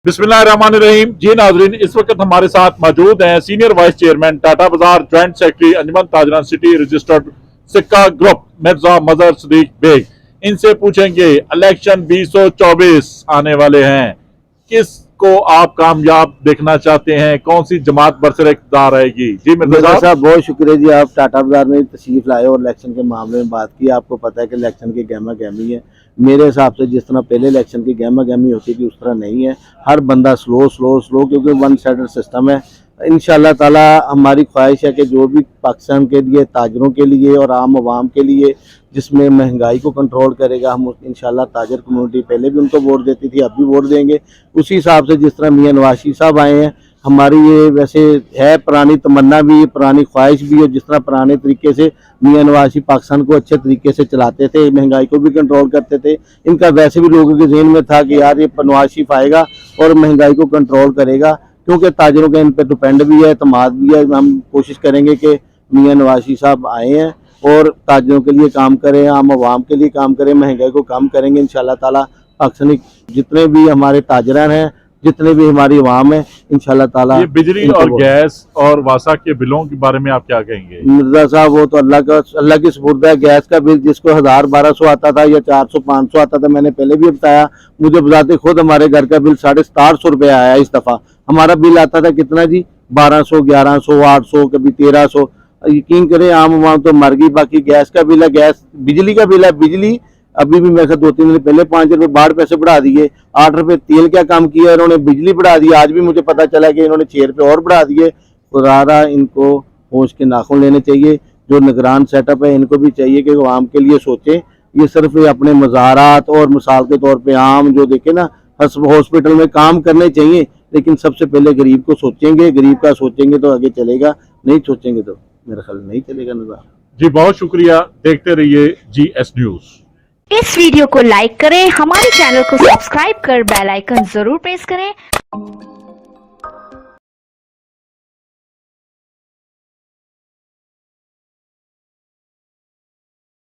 बिस्मिल्लाहिर्रहमानिर्रहीम। जी नाजरीन, इस वक्त हमारे साथ मौजूद हैं सीनियर वाइस चेयरमैन टाटा बाजार ज्वाइंट सेक्रेटरी अंजुमन ताजरान सिटी रजिस्टर्ड सिक्का ग्रुप मिर्जा मजहर सदीक बेग। इनसे पूछेंगे इलेक्शन 2024 आने वाले हैं, किसको आप कामयाब देखना चाहते हैं, कौन सी जमात बरसर इक़्तिदार आएगी। जी मिर्जा साहब बहुत शुक्रिया जी, आप टाटा बाजार में तशरीफ लाए और इलेक्शन के मामले में बात की। आपको पता है कि इलेक्शन की गहमा गहमी है। मेरे हिसाब से जिस तरह पहले इलेक्शन की गहमा गहमी होती थी उस तरह नहीं है। हर बंदा स्लो क्योंकि वन साइडेड सिस्टम है। इंशाल्लाह ताला हमारी ख्वाहिश है कि जो भी पाकिस्तान के लिए, ताजरों के लिए और आम आवाम के लिए जिसमें महंगाई को कंट्रोल करेगा, हम इंशाल्लाह ताजर कम्युनिटी पहले भी उनको वोट देती थी, अब भी वोट देंगे। उसी हिसाब से जिस तरह मियां नवाज शरीफ साहब आए हैं, हमारी ये वैसे है पुरानी तमन्ना भी, पुरानी ख्वाहिश भी है। जिस तरह पुराने तरीके से मियां नवाज शरीफ पाकिस्तान को अच्छे तरीके से चलाते थे, महंगाई को भी कंट्रोल करते थे, इनका वैसे भी लोगों के जहन में था कि यार ये नवाज शरीफ आएगा और महंगाई को कंट्रोल करेगा, क्योंकि ताजरों का इन पर डिपेंड भी है, एतमाद भी है। हम कोशिश करेंगे कि मियां नवाज शरीफ साहब आए हैं और ताजरों के लिए काम करें, आम आवाम के लिए काम करें, महंगाई को कम करेंगे इंशाल्लाह ताला। पाकिस्तानी जितने भी हमारे ताजरान हैं, जितने भी हमारी आवाम है, इंशाल्लाह ताला। ये बिजली और गैस और वासा के बिलों के बारे में आप क्या कहेंगे। मिर्जा साहब वो तो अल्लाह की सुपुर्द है। गैस का बिल जिसको 1000-1200 आता था या 400-500 आता था, मैंने पहले भी बताया, मुझे बताते खुद हमारे घर का बिल 750 रुपये आया। इस दफा हमारा बिल आता था कितना जी, 1200, 1100, 800, कभी 1300। यकीन करें आम आवाम तो मर गई। बाकी गैस का बिल है, गैस बिजली का बिल है, बिजली अभी भी मेरे 2-3 दिन पहले 5 रुपये बाढ़ पैसे बढ़ा दिए। 8 रुपये तेल क्या काम किया इन्होंने, बिजली बढ़ा दी। आज भी मुझे पता चला कि इन्होंने 6 रुपये और बढ़ा दिए। खुदारा इनको होश के नाखून लेने चाहिए। जो निगरान सेटअप है इनको भी चाहिए कि वो आम के लिए सोचें। ये सिर्फ अपने मज़ारात और मिसाल के तौर पर आम जो देखे ना हॉस्पिटल में काम करने चाहिए, लेकिन सबसे पहले गरीब को सोचेंगे। गरीब का सोचेंगे तो आगे चलेगा, नहीं सोचेंगे तो मेरा ख्याल नहीं चलेगा। नज़र जी बहुत शुक्रिया, देखते रहिए GS न्यूज़। इस वीडियो को लाइक करें, हमारे चैनल को सब्सक्राइब कर बेल आइकन जरूर प्रेस करें।